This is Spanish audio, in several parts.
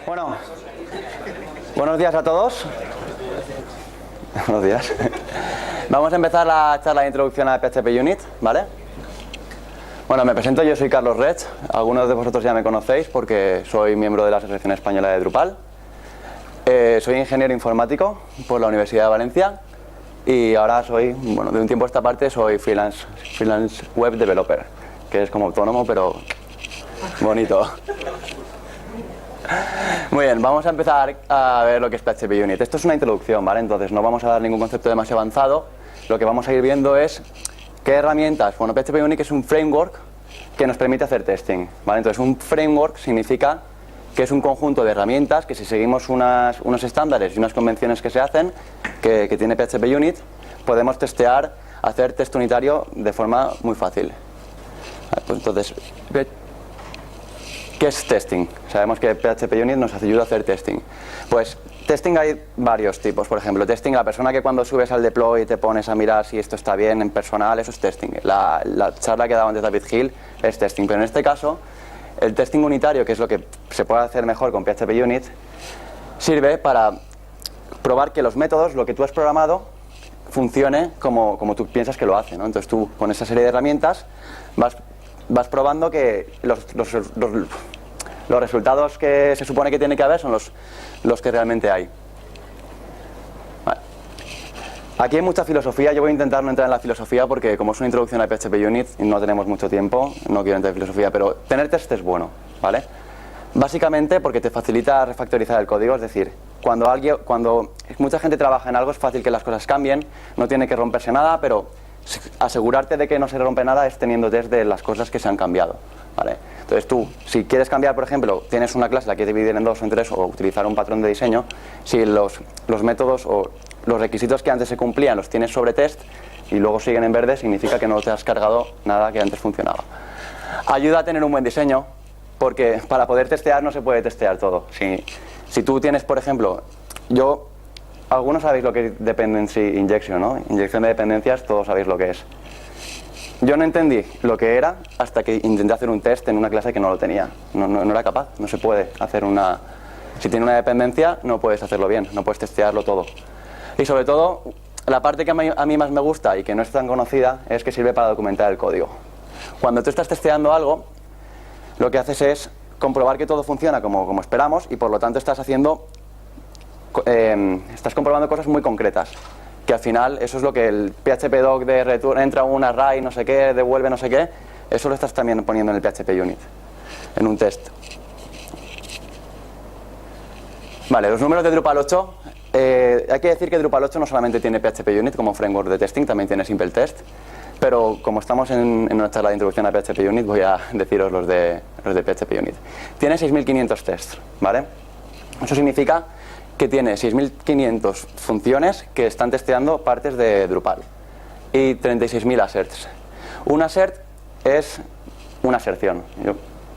Bueno, buenos días a todos. Buenos días. Vamos a empezar la charla de introducción a PHP Unit, ¿vale? Bueno, me presento, yo soy Carlos Rech. Algunos de vosotros ya me conocéis porque soy miembro de la Asociación Española de Drupal. Soy ingeniero informático por la Universidad de Valencia y ahora soy, bueno, de un tiempo a esta parte soy freelance web developer, que es como autónomo pero bonito. Muy bien, vamos a empezar a ver lo que es PHP Unit. Esto es una introducción, ¿vale? Entonces no vamos a dar ningún concepto demasiado avanzado. Lo que vamos a ir viendo es qué herramientas. Bueno, PHP Unit es un framework que nos permite hacer testing, ¿vale? Entonces un framework significa que es un conjunto de herramientas que si seguimos unos estándares y unas convenciones que se hacen, que tiene PHP Unit, podemos testear, hacer test unitario de forma muy fácil. Vale, pues entonces, ¿qué es testing? Sabemos que PHP Unit nos ayuda a hacer testing. Pues testing hay varios tipos. Por ejemplo, testing, la persona que cuando subes al deploy te pones a mirar si esto está bien en personal, eso es testing. La charla que daba antes David Hill es testing. Pero en este caso, el testing unitario, que es lo que se puede hacer mejor con PHP Unit, sirve para probar que los métodos, lo que tú has programado, funcione como tú piensas que lo hace, ¿no? Entonces tú con esa serie de herramientas vas probando que los resultados que se supone que tiene que haber son los que realmente hay. Vale. Aquí hay mucha filosofía, yo voy a intentar no entrar en la filosofía porque como es una introducción a PHP Unit y no tenemos mucho tiempo, no quiero entrar en filosofía, pero tener test es bueno, ¿vale? Básicamente porque te facilita refactorizar el código, es decir, cuando mucha gente trabaja en algo es fácil que las cosas cambien, no tiene que romperse nada, pero asegurarte de que no se rompe nada es teniendo test de las cosas que se han cambiado, ¿vale? Entonces tú, si quieres cambiar, por ejemplo, tienes una clase, la quieres dividir en 2 o en 3 o utilizar un patrón de diseño, si los métodos o los requisitos que antes se cumplían los tienes sobre test y luego siguen en verde, significa que no te has cargado nada que antes funcionaba. Ayuda a tener un buen diseño, porque para poder testear no se puede testear todo. Si tú tienes, por ejemplo, algunos sabéis lo que es dependency injection, ¿no? Inyección de dependencias, todos sabéis lo que es. Yo no entendí lo que era hasta que intenté hacer un test en una clase que no lo tenía. No era capaz, no se puede hacer Si tiene una dependencia, no puedes hacerlo bien, no puedes testearlo todo. Y sobre todo, la parte que a mí más me gusta y que no es tan conocida es que sirve para documentar el código. Cuando tú estás testeando algo, lo que haces es comprobar que todo funciona como esperamos y por lo tanto estás comprobando cosas muy concretas. Que al final, eso es lo que el PHP-doc de return, entra un array, no sé qué, devuelve no sé qué, eso lo estás también poniendo en el PHP Unit, en un test. Vale, los números de Drupal 8, hay que decir que Drupal 8 no solamente tiene PHP Unit como framework de testing, también tiene Simple Test, pero como estamos en una charla de introducción a PHP Unit, voy a deciros los de PHP Unit. Tiene 6.500 tests, ¿vale? Eso significa que tiene 6.500 funciones que están testeando partes de Drupal y 36.000 asserts. Un assert es una aserción. Yo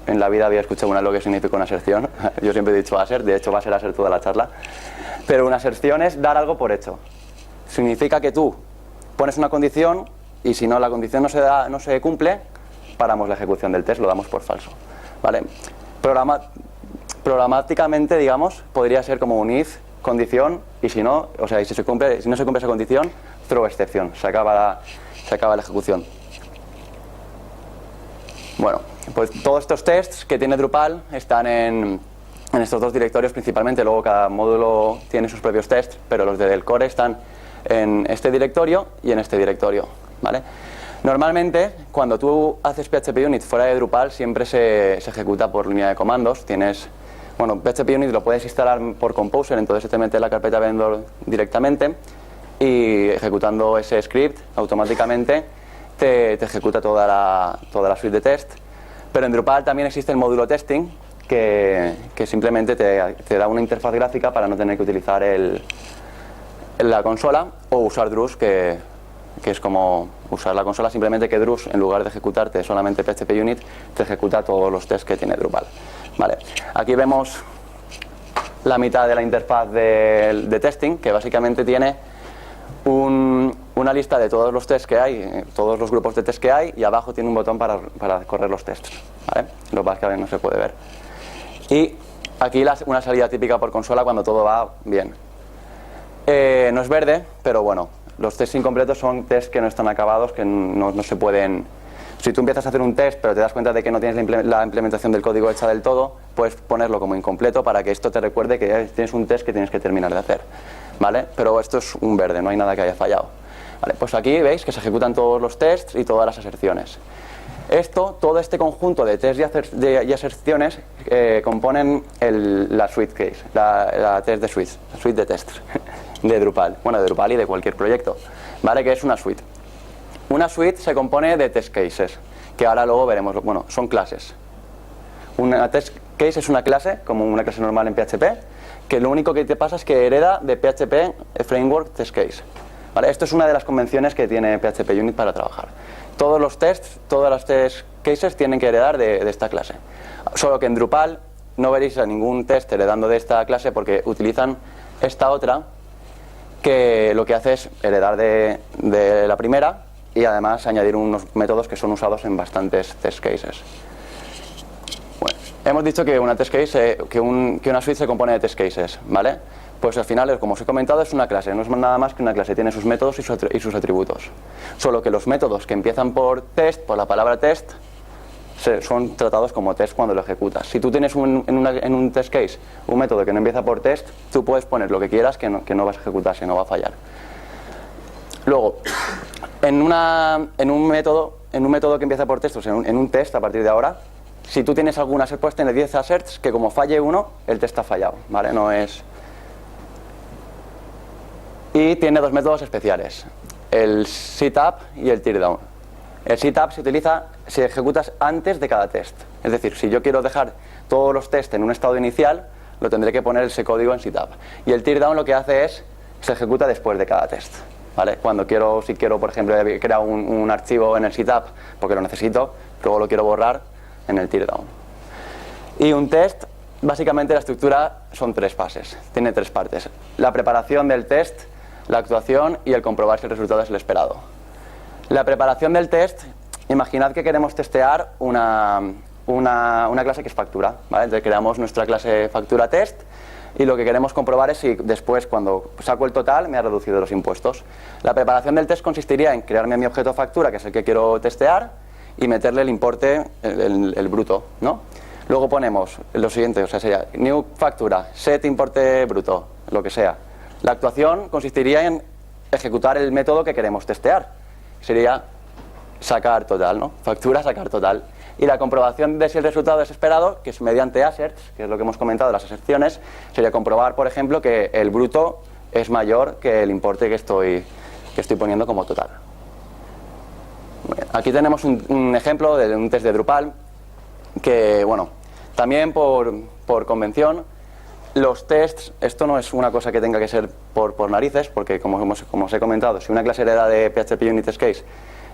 en la vida había escuchado lo que significa una aserción. Yo siempre he dicho assert, de hecho va a ser assert toda la charla. Pero una aserción es dar algo por hecho. Significa que tú pones una condición y si no la condición no se cumple, paramos la ejecución del test, lo damos por falso, ¿vale? Programáticamente, digamos, podría ser como un if, condición, y si no no se cumple esa condición, throw excepción, se acaba la ejecución. Bueno, pues todos estos tests que tiene Drupal están en estos 2 directorios principalmente, luego cada módulo tiene sus propios tests, pero los del core están en este directorio y en este directorio, ¿vale? Normalmente, cuando tú haces PHP Unit fuera de Drupal, siempre se ejecuta por línea de comandos. PHP Unit lo puedes instalar por Composer, entonces se te mete en la carpeta vendor directamente y ejecutando ese script automáticamente te ejecuta toda la suite de test. Pero en Drupal también existe el módulo testing que simplemente te da una interfaz gráfica para no tener que utilizar la consola o usar Drush, que es como usar la consola, simplemente que Drush, en lugar de ejecutarte solamente PHP Unit, te ejecuta todos los tests que tiene Drupal. Vale. Aquí vemos la mitad de la interfaz de testing, que básicamente tiene una lista de todos los tests que hay, todos los grupos de test que hay, y abajo tiene un botón para correr los tests, ¿vale? Lo que pasa es que a ver, no se puede ver. Y Aquí una salida típica por consola cuando todo va bien. No es verde, pero bueno, los tests incompletos son tests que no están acabados, que no se pueden... Si tú empiezas a hacer un test pero te das cuenta de que no tienes la implementación del código hecha del todo, puedes ponerlo como incompleto para que esto te recuerde que tienes un test que tienes que terminar de hacer, ¿vale? Pero esto es un verde, no hay nada que haya fallado. Vale, pues aquí veis que se ejecutan todos los tests y todas las aserciones. Todo este conjunto de tests y aserciones componen la suite case, la test de suite, la suite de tests de Drupal, bueno, de Drupal y de cualquier proyecto, ¿vale? Que es una suite. Una suite se compone de test cases, que ahora luego veremos, bueno, son clases. Una test case es una clase, como una clase normal en PHP, que lo único que te pasa es que hereda de PHP Framework Test Case. ¿Vale? Esto es una de las convenciones que tiene PHP Unit para trabajar. Todos los tests, todas las test cases tienen que heredar de esta clase. Solo que en Drupal no veréis a ningún test heredando de esta clase porque utilizan esta otra que lo que hace es heredar de la primera y además añadir unos métodos que son usados en bastantes test cases. Bueno, hemos dicho que una test case, que una suite se compone de test cases, ¿vale? Pues al final, como os he comentado, es una clase, no es nada más que una clase, tiene sus métodos y sus atributos. Solo que los métodos que empiezan por test, por la palabra test, son tratados como test cuando lo ejecutas. Si tú tienes en un test case un método que no empieza por test, tú puedes poner lo que quieras que no vas a ejecutarse, no va a fallar. Luego, en un método que empieza por test, o sea, en un test a partir de ahora, si tú tienes algún assert, puedes tener 10 asserts que como falle uno, el test ha fallado, ¿vale? No es... Y tiene dos métodos especiales, el setup y el teardown. El setup se utiliza si ejecutas antes de cada test. Es decir, si yo quiero dejar todos los tests en un estado inicial, lo tendré que poner ese código en setup. Y el teardown lo que hace es, se ejecuta después de cada test. ¿Vale? Si quiero, por ejemplo, crear un archivo en el setup porque lo necesito, luego lo quiero borrar en el teardown. Y un test, básicamente la estructura son tres fases, tiene tres partes. La preparación del test, la actuación y el comprobar si el resultado es el esperado. La preparación del test, imaginad que queremos testear una clase que es factura, ¿vale? Entonces creamos nuestra clase factura test y lo que queremos comprobar es si después, cuando saco el total, me ha reducido los impuestos. La preparación del test consistiría en crearme mi objeto factura, que es el que quiero testear, y meterle el importe, el bruto, ¿no? Luego ponemos lo siguiente, o sea, sería new factura, set importe bruto, lo que sea. La actuación consistiría en ejecutar el método que queremos testear. Sería sacar total, ¿no? Factura, sacar total. Y la comprobación de si el resultado es esperado, que es mediante asserts, que es lo que hemos comentado, las aserciones, sería comprobar, por ejemplo, que el bruto es mayor que el importe que estoy poniendo como total. Bien, aquí tenemos un ejemplo de un test de Drupal que, bueno, también por convención, los tests, esto no es una cosa que tenga que ser por narices, porque como os he comentado, si una clase hereda de PHP Unit Test Case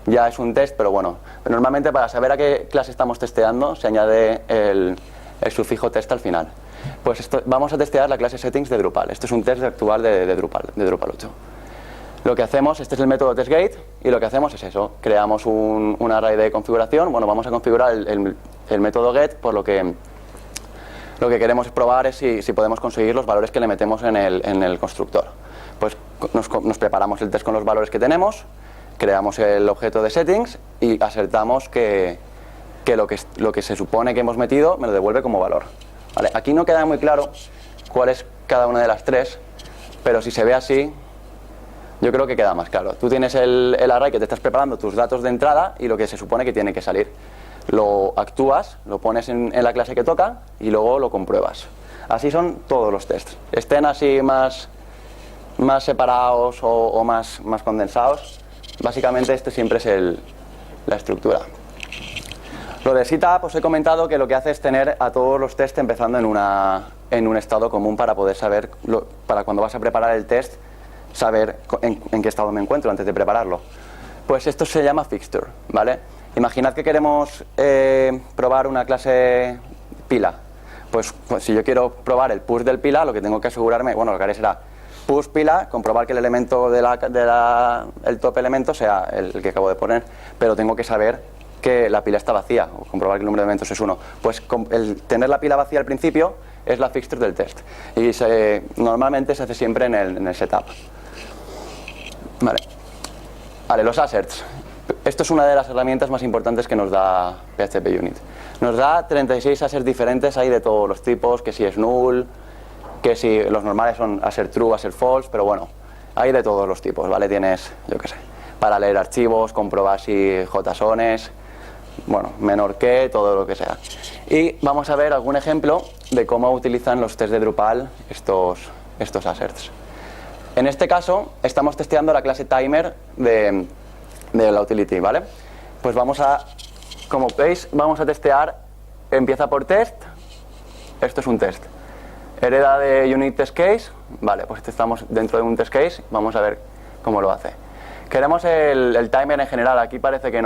ya es un test, pero bueno, normalmente para saber a qué clase estamos testeando se añade el sufijo test al final. Pues vamos a testear la clase settings de Drupal. Este es un test actual de Drupal 8. Lo que hacemos, este es el método testGate, y lo que hacemos es eso, creamos un array de configuración. Bueno, vamos a configurar el método get, por lo que queremos probar es si podemos conseguir los valores que le metemos en el constructor. Pues nos preparamos el test con los valores que tenemos, creamos el objeto de settings y asertamos que lo que se supone que hemos metido me lo devuelve como valor. ¿Vale? Aquí no queda muy claro cuál es cada una de las tres, pero si se ve así, yo creo que queda más claro. Tú tienes el array que te estás preparando, tus datos de entrada y lo que se supone que tiene que salir. Lo actúas, lo pones en la clase que toca y luego lo compruebas. Así son todos los tests. Estén así más separados o más condensados, básicamente este siempre es la estructura. Lo de setup os he comentado que lo que hace es tener a todos los tests empezando en un estado común para poder saber, para cuando vas a preparar el test, saber en qué estado me encuentro antes de prepararlo. Pues esto se llama fixture, ¿vale? Imaginad que queremos probar una clase pila. Pues si yo quiero probar el push del pila, lo que tengo que asegurarme, bueno, lo que haré será push pila, comprobar que el elemento el top elemento sea el que acabo de poner, pero tengo que saber que la pila está vacía, o comprobar que el número de elementos es 1. Pues el tener la pila vacía al principio es la fixture del test. Y normalmente se hace siempre en el setup. Vale, los asserts. Esto es una de las herramientas más importantes que nos da PHP Unit. Nos da 36 assets diferentes, hay de todos los tipos, que si es null, que si los normales son assert true, assert false, pero bueno, hay de todos los tipos, ¿vale? Tienes, yo qué sé, para leer archivos, comprobar si JSONs, bueno, menor que, todo lo que sea. Y vamos a ver algún ejemplo de cómo utilizan los tests de Drupal estos asserts. En este caso, estamos testeando la clase timer de la utility, ¿vale? Pues vamos a, como veis, vamos a testear, empieza por test, esto es un test. Hereda de unit test case, vale, pues estamos dentro de un test case, vamos a ver cómo lo hace. Queremos el timer en general, aquí parece que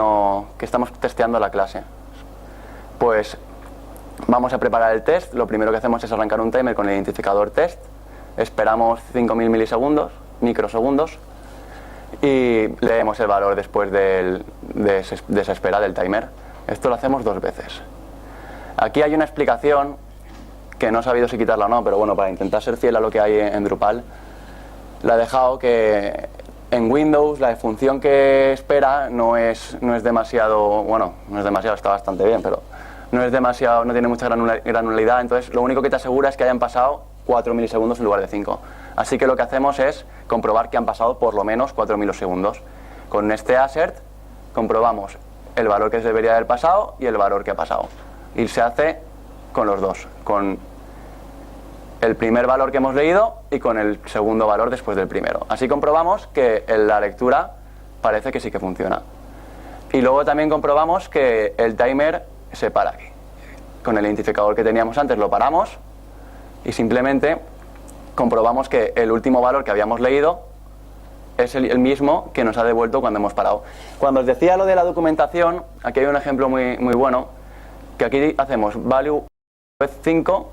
estamos testeando la clase. Pues vamos a preparar el test, lo primero que hacemos es arrancar un timer con el identificador test, esperamos 5000 milisegundos, microsegundos, y leemos el valor después de esa espera del timer. Esto lo hacemos 2 veces. Aquí hay una explicación que no he sabido si quitarla o no, pero bueno, para intentar ser fiel a lo que hay en Drupal, la he dejado que en Windows la función que espera no es demasiado, bueno, no es demasiado, está bastante bien, pero no es demasiado, no tiene mucha granularidad, entonces lo único que te asegura es que hayan pasado 4 milisegundos en lugar de 5. Así que lo que hacemos es comprobar que han pasado por lo menos 4 milisegundos. Con este assert comprobamos el valor que debería haber pasado y el valor que ha pasado. Y se hace con los dos, con el primer valor que hemos leído y con el segundo valor después del primero. Así comprobamos que la lectura parece que sí que funciona. Y luego también comprobamos que el timer se para aquí. Con el identificador que teníamos antes lo paramos y simplemente comprobamos que el último valor que habíamos leído es el mismo que nos ha devuelto cuando hemos parado. Cuando os decía lo de la documentación, aquí hay un ejemplo muy bueno, que aquí hacemos value 5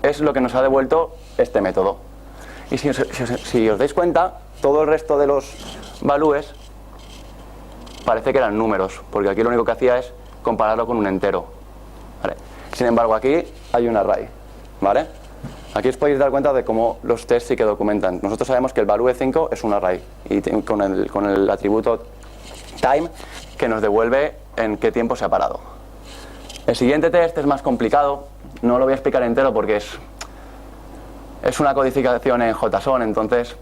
es lo que nos ha devuelto este método. Y si os dais cuenta, todo el resto de los values parece que eran números, porque aquí lo único que hacía es compararlo con un entero, ¿vale? Sin embargo, aquí hay un array, ¿vale? Aquí os podéis dar cuenta de cómo los tests sí que documentan. Nosotros sabemos que el value 5 es un array y con el atributo time que nos devuelve en qué tiempo se ha parado. El siguiente test es más complicado, no lo voy a explicar entero porque es una codificación en JSON, entonces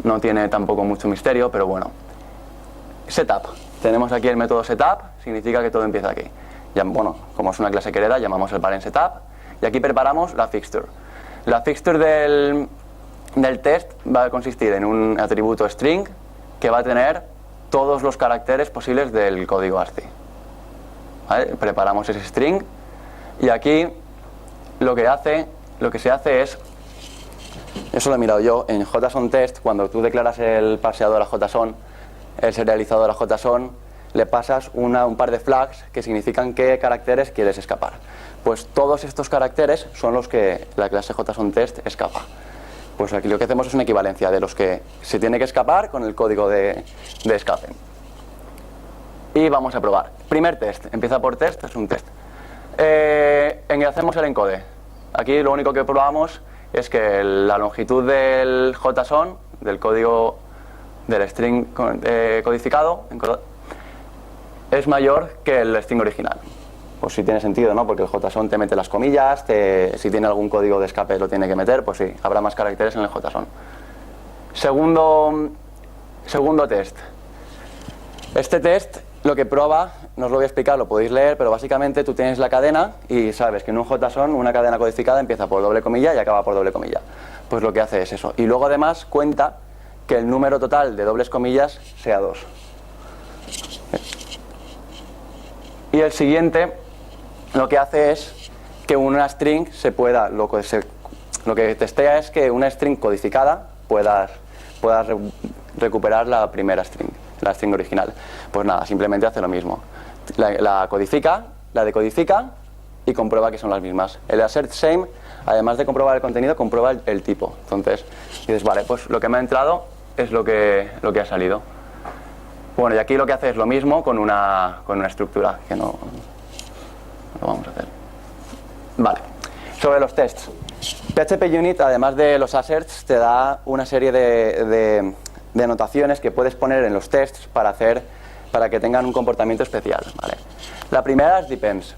no tiene tampoco mucho misterio, pero bueno. Setup. Tenemos aquí el método setup, significa que todo empieza aquí. Ya, bueno, como es una clase que hereda, llamamos el parent setup. Y aquí preparamos la fixture. La fixture del test va a consistir en un atributo string que va a tener todos los caracteres posibles del código ASCII. ¿Vale? Preparamos ese string y aquí lo que se hace es, eso lo he mirado yo, en JSON test, cuando tú declaras el parseador a JSON, el serializador a JSON, le pasas un par de flags que significan qué caracteres quieres escapar. Pues todos estos caracteres son los que la clase JSON_test escapa. Pues aquí lo que hacemos es una equivalencia de los que se tiene que escapar con el código de escape. Y vamos a probar. Primer test, empieza por test, es un test. Hacemos el encode. Aquí lo único que probamos es que la longitud del JSON, del código del string codificado, es mayor que el string original. Pues sí tiene sentido, ¿no? Porque el JSON te mete las comillas, si tiene algún código de escape lo tiene que meter, pues sí, habrá más caracteres en el JSON. Segundo test. Este test lo que prueba, no os lo voy a explicar, lo podéis leer, pero básicamente tú tienes la cadena y sabes que en un JSON una cadena codificada empieza por doble comilla y acaba por doble comilla. Pues lo que hace es eso. Y luego además cuenta que el número total de dobles comillas sea 2. Y el siguiente lo que hace es que una string lo que testea es que una string codificada pueda recuperar la primera string, la string original. Pues nada, simplemente hace lo mismo. La codifica, la decodifica y comprueba que son las mismas. El assert same, además de comprobar el contenido, comprueba el tipo. Entonces dices, vale, pues lo que me ha entrado es lo que ha salido. Bueno, y aquí lo que hace es lo mismo con una estructura, que no lo vamos a hacer. Vale. Sobre los tests. PHP Unit, además de los asserts, te da una serie de anotaciones que puedes poner en los tests para que tengan un comportamiento especial, ¿vale? La primera es depends.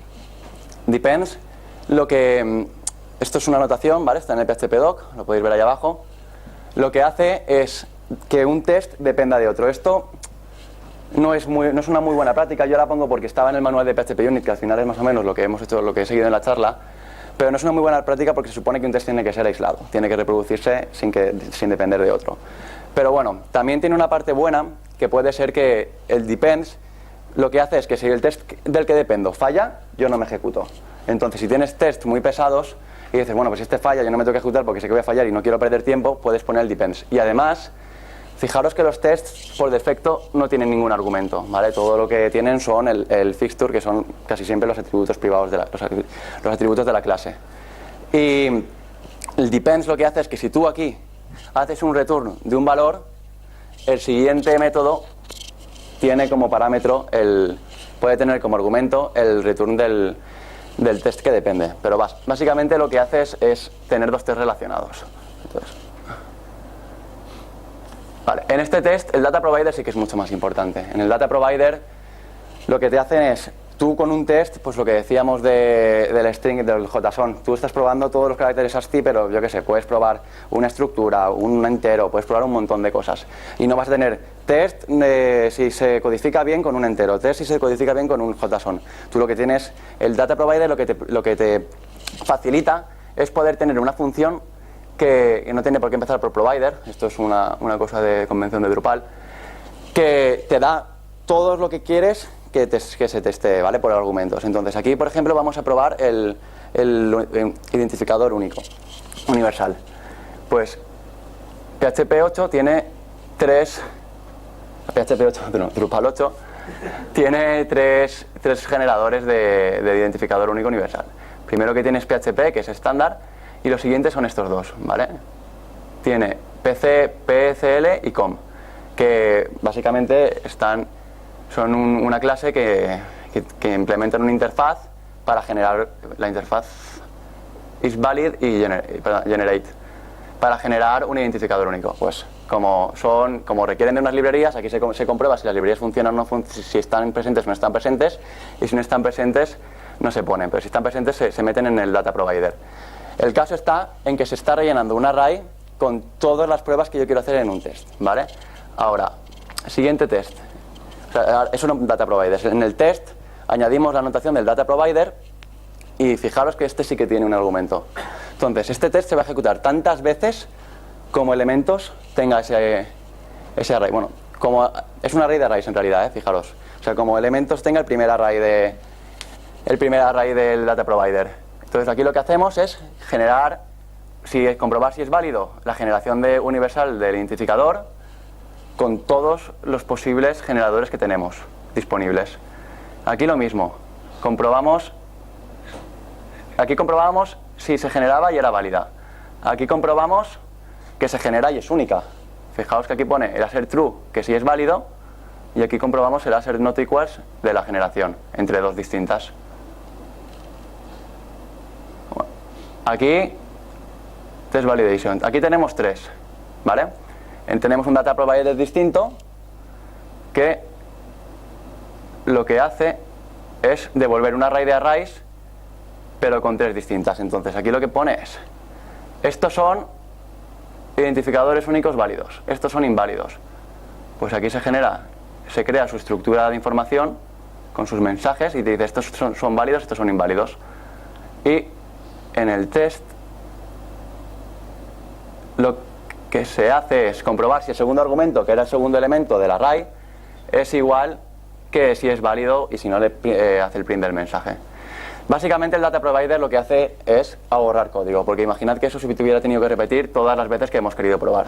Depends, esto es una anotación, ¿vale? Está en el PHP doc, lo podéis ver ahí abajo. Lo que hace es que un test dependa de otro. Esto no es una muy buena práctica. Yo la pongo porque estaba en el manual de PHP Unit, que al final es más o menos lo que hemos hecho, lo que he seguido en la charla. Pero no es una muy buena práctica porque se supone que un test tiene que ser aislado, tiene que reproducirse sin depender de otro. Pero bueno, también tiene una parte buena, que puede ser que el depends lo que hace es que si el test del que dependo falla, yo no me ejecuto. Entonces, si tienes tests muy pesados y dices, bueno, pues si este falla, yo no me tengo que ejecutar porque sé que voy a fallar y no quiero perder tiempo, puedes poner el depends. Y además, fijaros que los tests por defecto no tienen ningún argumento, ¿vale? Todo lo que tienen son el fixture, que son casi siempre los atributos privados los atributos de la clase. Y el depends lo que hace es que si tú aquí haces un return de un valor, el siguiente método tiene como parámetro puede tener como argumento el return del test que depende. Pero básicamente lo que haces es tener dos tests relacionados. Entonces, vale, en este test el data provider sí que es mucho más importante. En el data provider lo que te hacen es, tú con un test, pues lo que decíamos del string, del JSON, tú estás probando todos los caracteres ASCII, pero yo qué sé, puedes probar una estructura, un entero, puedes probar un montón de cosas. Y no vas a tener test si se codifica bien con un entero, test si se codifica bien con un JSON. Tú lo que tienes, el data provider lo que te facilita es poder tener una función que no tiene por qué empezar por provider, esto es una cosa de convención de Drupal, que te da todo lo que quieres que se teste, ¿vale? Por argumentos. Entonces aquí, por ejemplo, vamos a probar el identificador único, universal. Pues PHP 8 tiene Drupal 8 tiene tres generadores de identificador único universal. Primero que tiene es PHP, que es estándar, y los siguientes son estos dos, ¿vale? Tiene PC, PCL y COM, que básicamente son una clase que implementan una interfaz para generar la interfaz isValid y generate para generar un identificador único. Pues como requieren de unas librerías, aquí se comprueba si las librerías funcionan o no, si están presentes o no están presentes, y si no están presentes no se ponen, pero si están presentes se meten en el data provider. El caso está en que se está rellenando un array con todas las pruebas que yo quiero hacer en un test, ¿vale? Ahora, siguiente test. O sea, es un data provider. En el test añadimos la anotación del data provider y fijaros que este sí que tiene un argumento. Entonces, este test se va a ejecutar tantas veces como elementos tenga ese array. Bueno, es un array de arrays en realidad, fijaros. O sea, como elementos tenga el primer array del data provider. Entonces, aquí lo que hacemos es comprobar si es válido la generación universal del identificador con todos los posibles generadores que tenemos disponibles. Aquí lo mismo, aquí comprobamos si se generaba y era válida. Aquí comprobamos que se genera y es única. Fijaos que aquí pone el assert true, que sí es válido, y aquí comprobamos el assert not equals de la generación, entre dos distintas. Aquí, test validation. Aquí tenemos tres, ¿vale? Tenemos un data provider distinto que lo que hace es devolver un array de arrays pero con tres distintas. Entonces aquí lo que pone es, estos son identificadores únicos válidos, estos son inválidos. Pues aquí se crea su estructura de información con sus mensajes y te dice estos son válidos, estos son inválidos. Y en el test lo que se hace es comprobar si el segundo argumento, que era el segundo elemento del array, es igual que si es válido y si no le hace el print del mensaje. Básicamente el data provider lo que hace es ahorrar código, porque imaginad que eso se hubiera tenido que repetir todas las veces que hemos querido probar.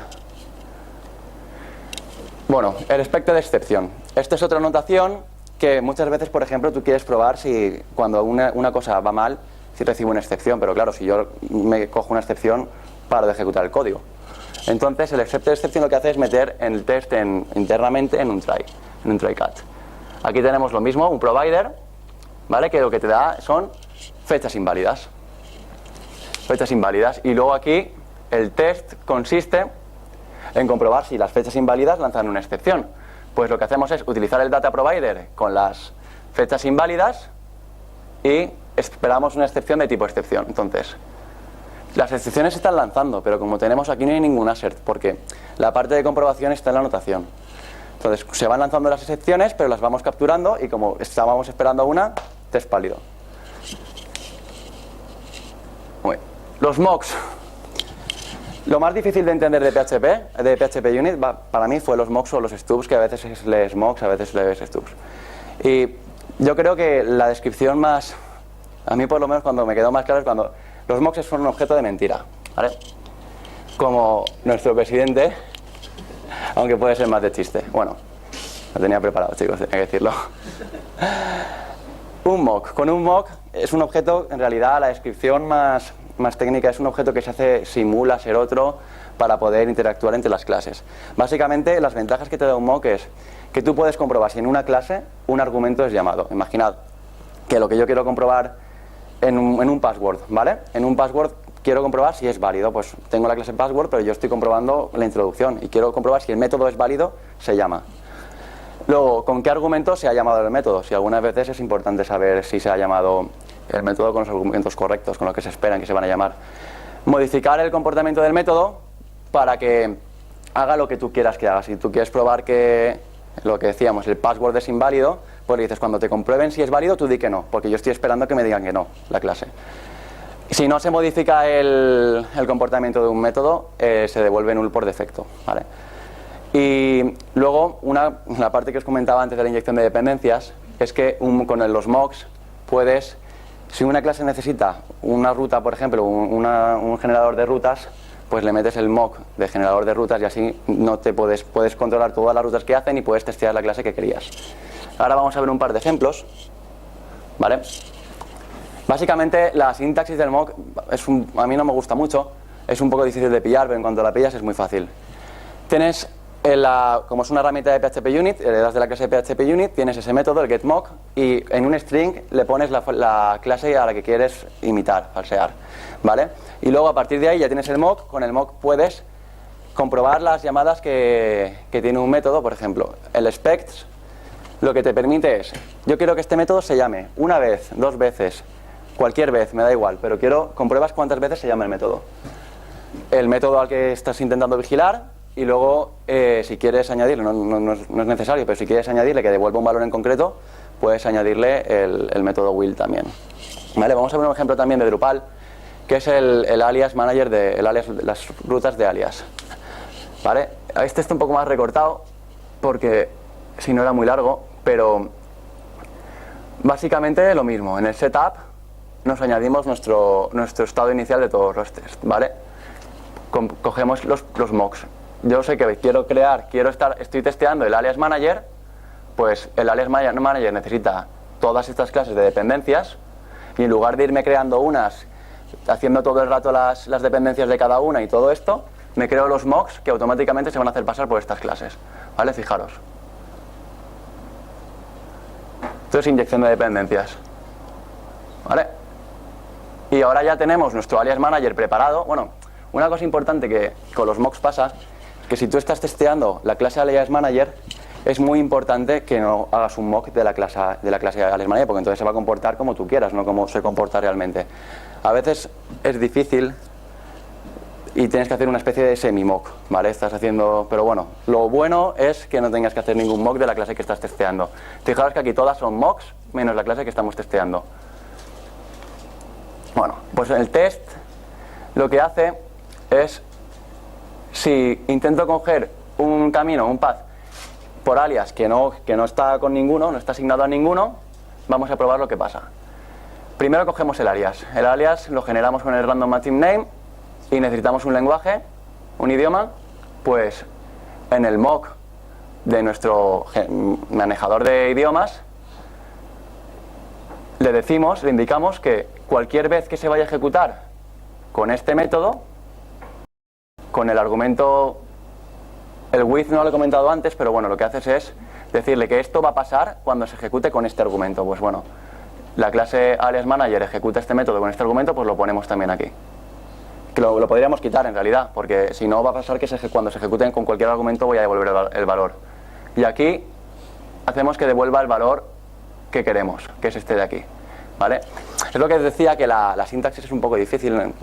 Bueno, el expected excepción. Esta es otra notación que muchas veces, por ejemplo, tú quieres probar si cuando una cosa va mal, si recibo una excepción, pero claro, si yo me cojo una excepción, paro de ejecutar el código. Entonces el expected exception lo que hace es meter el test internamente en un try catch. Aquí tenemos lo mismo, un provider, ¿vale? Que lo que te da son fechas inválidas. fechas inválidas. Y luego aquí el test consiste en comprobar si las fechas inválidas lanzan una excepción. Pues lo que hacemos es utilizar el data provider con las fechas inválidas y esperamos una excepción de tipo excepción. Entonces, las excepciones se están lanzando, pero como tenemos aquí no hay ningún assert, porque la parte de comprobación está en la anotación. Entonces, se van lanzando las excepciones, pero las vamos capturando y como estábamos esperando una, test válido. Muy bien. Los mocks. Lo más difícil de entender de PHP Unit, para mí fue los mocks o los stubs, que a veces lees mocks, a veces lees stubs. Y yo creo que la descripción más, a mí por lo menos cuando me quedó más claro es cuando los mocks son un objeto de mentira, ¿vale? Como nuestro presidente, aunque puede ser más de chiste. Bueno, lo tenía preparado, chicos, tenía que decirlo. Un mock. Con un mock es un objeto, en realidad la descripción más técnica es un objeto que simula ser otro para poder interactuar entre las clases. Básicamente las ventajas que te da un mock es que tú puedes comprobar si en una clase un argumento es llamado. Imaginad que lo que yo quiero comprobar en un password, ¿vale? En un password quiero comprobar si es válido. Pues tengo la clase password, pero yo estoy comprobando la introducción y quiero comprobar si el método es válido, se llama. Luego, ¿con qué argumento se ha llamado el método? Si algunas veces es importante saber si se ha llamado el método con los argumentos correctos, con los que se esperan que se van a llamar. Modificar el comportamiento del método para que haga lo que tú quieras que haga. Si tú quieres probar que, lo que decíamos, el password es inválido, pues le dices, cuando te comprueben si es válido, tú di que no, porque yo estoy esperando que me digan que no, la clase. Si no se modifica el comportamiento de un método, se devuelve null por defecto, ¿vale? Y luego, la parte que os comentaba antes de la inyección de dependencias, es que con los mocks puedes, si una clase necesita una ruta, por ejemplo, un generador de rutas, pues le metes el mock de generador de rutas y así no te puedes controlar todas las rutas que hacen y puedes testear la clase que querías. Ahora vamos a ver un par de ejemplos, ¿vale? Básicamente la sintaxis del mock a mí no me gusta mucho, es un poco difícil de pillar, pero en cuanto la pillas es muy fácil. Tienes, como es una herramienta de PHP Unit, heredas de la clase de PHP Unit, tienes ese método, el getMock, y en un string le pones la clase a la que quieres imitar, falsear, ¿vale? Y luego a partir de ahí ya tienes el mock, con el mock puedes comprobar las llamadas que tiene un método. Por ejemplo, el specs lo que te permite es, yo quiero que este método se llame una vez, dos veces, cualquier vez, me da igual, pero compruebas cuántas veces se llama el método. El método al que estás intentando vigilar. Y luego, si quieres añadirle, no es necesario, pero si quieres añadirle que devuelva un valor en concreto, puedes añadirle el método will también. ¿Vale? Vamos a ver un ejemplo también de Drupal, que es el alias manager las rutas de alias. ¿Vale? Este está un poco más recortado, porque si no era muy largo, pero básicamente lo mismo. En el setup nos añadimos nuestro estado inicial de todos los tests, ¿vale? Cogemos los mocks. Yo sé que estoy testeando el alias manager, pues el alias manager necesita todas estas clases de dependencias y en lugar de irme creando haciendo todo el rato las dependencias de cada una y todo esto, me creo los mocks que automáticamente se van a hacer pasar por estas clases, ¿vale? Fijaros. Esto es inyección de dependencias, ¿vale? Y ahora ya tenemos nuestro alias manager preparado. Bueno, una cosa importante que con los mocks pasa, que si tú estás testeando la clase alias manager, es muy importante que no hagas un mock de la clase alias manager, porque entonces se va a comportar como tú quieras, no como se comporta realmente. A veces es difícil y tienes que hacer una especie de semi-mock, ¿vale? Pero bueno, lo bueno es que no tengas que hacer ningún mock de la clase que estás testeando. Fijaros que aquí todas son mocks, menos la clase que estamos testeando. Bueno, pues el test lo que hace es, si intento coger un camino, un path, por alias que no está con ninguno, no está asignado a ninguno, vamos a probar lo que pasa. Primero cogemos el alias. El alias lo generamos con el random matching name y necesitamos un lenguaje, un idioma. Pues en el mock de nuestro manejador de idiomas le indicamos que cualquier vez que se vaya a ejecutar con este método, con el argumento, el with no lo he comentado antes, pero bueno, lo que haces es decirle que esto va a pasar cuando se ejecute con este argumento. Pues bueno, la clase alias manager ejecuta este método con este argumento, pues lo ponemos también aquí. que lo podríamos quitar en realidad, porque si no va a pasar que cuando se ejecuten con cualquier argumento voy a devolver el valor. Y aquí hacemos que devuelva el valor que queremos, que es este de aquí, ¿vale? Es lo que decía, que la sintaxis es un poco difícil.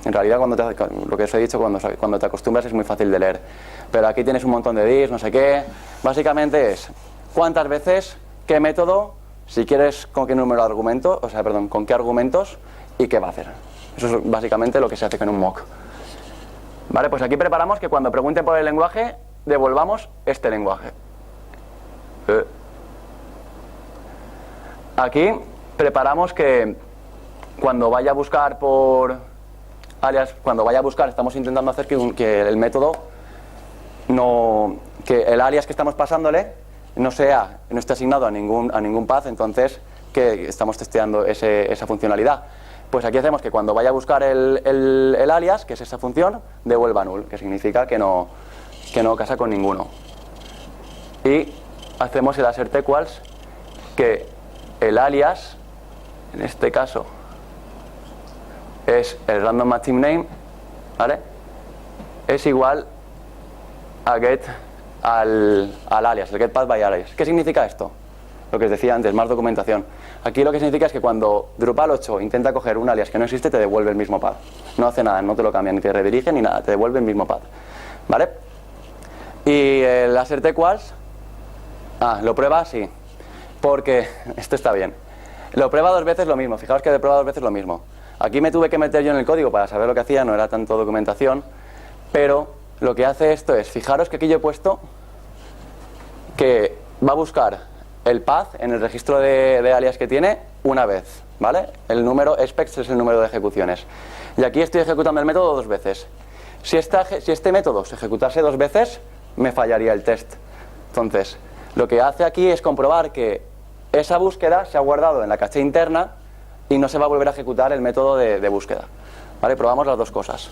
En realidad, lo que os he dicho, cuando te acostumbras es muy fácil de leer. Pero aquí tienes un montón de dis, no sé qué. Básicamente es cuántas veces, qué método, si quieres con qué número de argumentos, con qué argumentos y qué va a hacer. Eso es básicamente lo que se hace con un mock. Vale, pues aquí preparamos que cuando pregunten por el lenguaje, devolvamos este lenguaje. Aquí preparamos que cuando vaya a buscar por alias, estamos intentando hacer que el método que el alias que estamos pasándole no esté asignado a ningún path, entonces que estamos testeando esa funcionalidad. Pues aquí hacemos que cuando vaya a buscar el alias, que es esa función, devuelva null, que significa que no casa con ninguno. Y hacemos el assert equals, que el alias, en este caso, es el random matching name, ¿vale? Es igual a get al alias, el get path by alias. ¿Qué significa esto? Lo que os decía antes, más documentación. Aquí lo que significa es que cuando Drupal 8 intenta coger un alias que no existe, te devuelve el mismo path. No hace nada, no te lo cambia, ni te redirige ni nada, te devuelve el mismo path, ¿vale? Y el assert equals, lo prueba, sí, porque esto está bien. Lo prueba dos veces lo mismo, fijaos que prueba dos veces lo mismo. Aquí me tuve que meter yo en el código para saber lo que hacía, no era tanto documentación, pero lo que hace esto es, fijaros que aquí yo he puesto que va a buscar el path en el registro de alias que tiene una vez, ¿vale? El número specs es el número de ejecuciones. Y aquí estoy ejecutando el método dos veces. Si este método se ejecutase dos veces, me fallaría el test. Entonces, lo que hace aquí es comprobar que esa búsqueda se ha guardado en la caché interna y no se va a volver a ejecutar el método de búsqueda. ¿Vale? Probamos las dos cosas.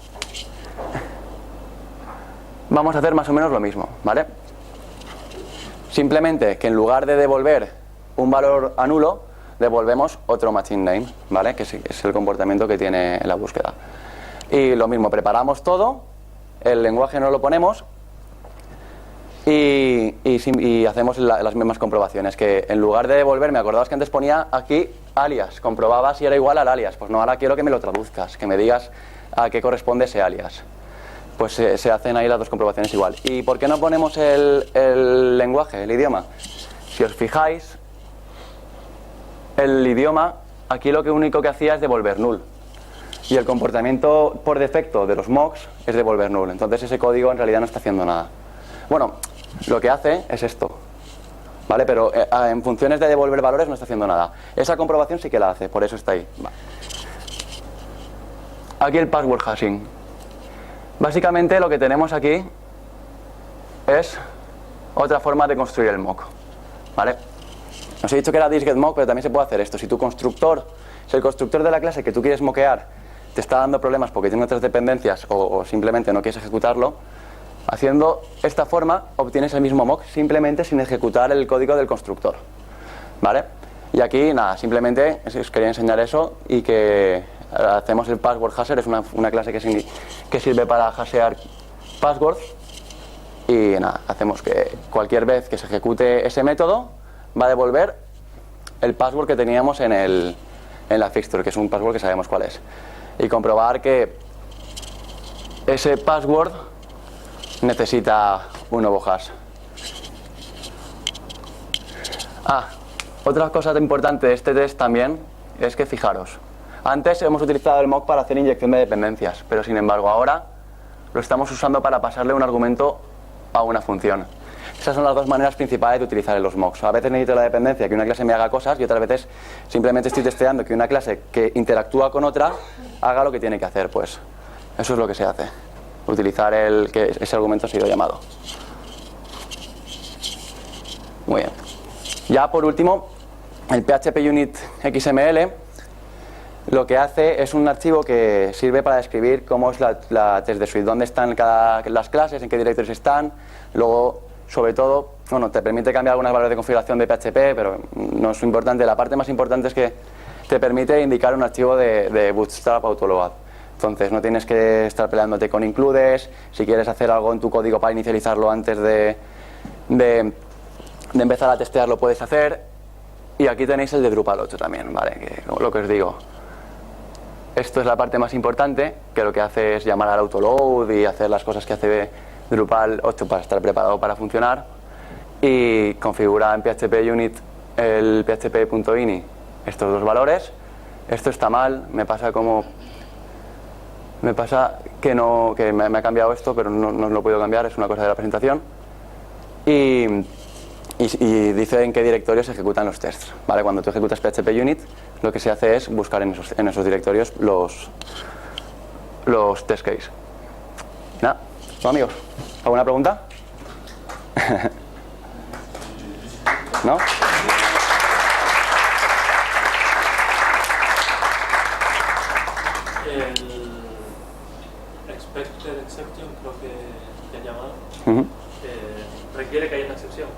Vamos a hacer más o menos lo mismo, ¿vale? Simplemente que en lugar de devolver un valor a nulo, devolvemos otro machine name, ¿vale? Que es el comportamiento que tiene la búsqueda. Y lo mismo, preparamos todo, el lenguaje no lo ponemos y hacemos las mismas comprobaciones. Que en lugar de devolver, me acordabas que antes ponía aquí alias, comprobaba si era igual al alias. Pues no, ahora quiero que me lo traduzcas, que me digas a qué corresponde ese alias. Pues se hacen ahí las dos comprobaciones igual. ¿Y por qué no ponemos el lenguaje, el idioma? Si os fijáis, el idioma aquí lo único que hacía es devolver null. Y el comportamiento por defecto de los mocks es devolver null. Entonces ese código en realidad no está haciendo nada. Bueno, lo que hace es esto, ¿vale? Pero en funciones de devolver valores no está haciendo nada. Esa comprobación sí que la hace, por eso está ahí. Vale. Aquí el password hashing. Básicamente lo que tenemos aquí es otra forma de construir el mock, ¿vale? Os he dicho que era thisGetMock, pero también se puede hacer esto. Si el constructor de la clase que tú quieres mockear te está dando problemas porque tiene otras dependencias o simplemente no quieres ejecutarlo, haciendo esta forma obtienes el mismo mock simplemente sin ejecutar el código del constructor, ¿vale? Y aquí nada, simplemente os quería enseñar eso y que hacemos el password hasher, es una clase que sirve para hashear passwords. Y nada, hacemos que cualquier vez que se ejecute ese método va a devolver el password que teníamos en la fixture, que es un password que sabemos cuál es. Y comprobar que ese password necesita un nuevo hash. Otra cosa importante de este test también es que fijaros, antes hemos utilizado el mock para hacer inyección de dependencias, pero sin embargo ahora lo estamos usando para pasarle un argumento a una función. Esas son las dos maneras principales de utilizar los mocks. A veces necesito la dependencia, que una clase me haga cosas, y otras veces simplemente estoy testeando que una clase que interactúa con otra haga lo que tiene que hacer. Pues eso es lo que se hace, utilizar que ese argumento ha sido llamado. Muy bien. Ya por último, el PHP Unit XML lo que hace es un archivo que sirve para describir cómo es la test de suite, dónde están las clases, en qué directorios están. Luego, sobre todo, bueno, te permite cambiar algunas valores de configuración de PHP, pero no es importante. La parte más importante es que te permite indicar un archivo de Bootstrap autoload. Entonces no tienes que estar peleándote con includes. Si quieres hacer algo en tu código para inicializarlo antes de empezar a testear, lo puedes hacer. Y aquí tenéis el de Drupal 8 también, ¿vale? Que, lo que os digo, esto es la parte más importante, que lo que hace es llamar al autoload y hacer las cosas que hace Drupal 8 para estar preparado para funcionar. Y configura en PHP Unit el php.ini estos dos valores. Esto está mal, me pasa que me ha cambiado esto, pero no lo puedo cambiar, es una cosa de la presentación. Y dice en qué directorios se ejecutan los tests, ¿vale? Cuando tú ejecutas PHP Unit, lo que se hace es buscar en esos directorios los test case. Nada, ¿no, amigos? ¿Alguna pregunta? ¿No? El expected exception, creo que han llamado, Uh-huh. requiere que haya una excepción.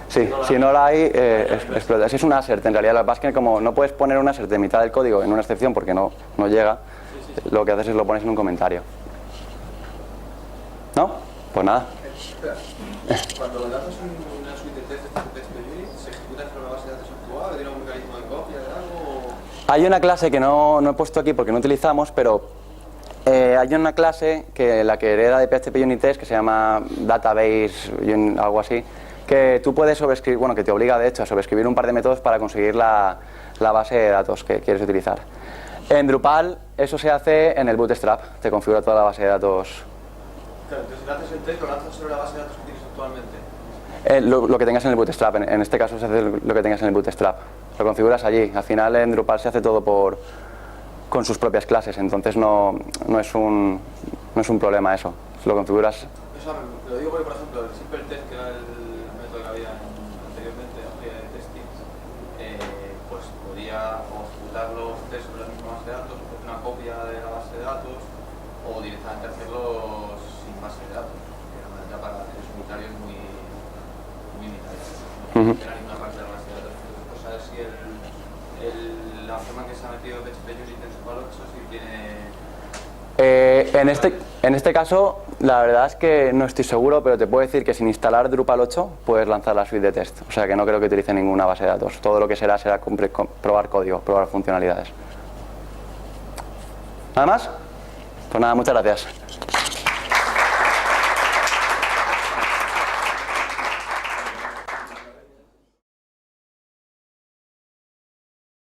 Sí, si no la hay, explota. Si es un assert, en realidad, la verdad es que como no puedes poner un assert de mitad del código en una excepción porque no llega, lo que haces es lo pones en un comentario. ¿No? Pues nada. Cuando lanzas una suite de test de PHP Unit, ¿se ejecuta sobre una base de datos actual? ¿Tiene un mecanismo de copia de algo? Hay una clase que no he puesto aquí porque no utilizamos, pero hay una clase que la que hereda de PHP Unit Test, que se llama Database, algo así, que tú puedes sobreescribir, bueno, que te obliga de hecho a sobreescribir un par de métodos para conseguir la base de datos que quieres utilizar. En Drupal eso se hace en el Bootstrap, te configura toda la base de datos. Claro, entonces si lanzas el test, lo lanzas sobre la base de datos que tienes actualmente. Lo que tengas en el Bootstrap, en este caso se hace lo que tengas en el Bootstrap, lo configuras allí. Al final en Drupal se hace todo con sus propias clases, entonces no es un problema eso, lo configuras. Eso lo digo porque, por ejemplo, el simple test, que era el método que había anteriormente, de testing, pues podía o ejecutar los tests sobre la misma base de datos, o hacer una copia de la base de datos, o directamente hacerlos sin base de datos, que era una manera para tener unitarios muy detalles. No era ninguna parte de la base de datos. Entonces, pues a ver si la forma que se ha metido PHP Unit en Drupal 8 si tiene... En este caso, la verdad es que no estoy seguro, pero te puedo decir que sin instalar Drupal 8 puedes lanzar la suite de test. O sea que no creo que utilice ninguna base de datos. Todo lo que será probar código, probar funcionalidades. ¿Nada más? Pues nada, muchas gracias.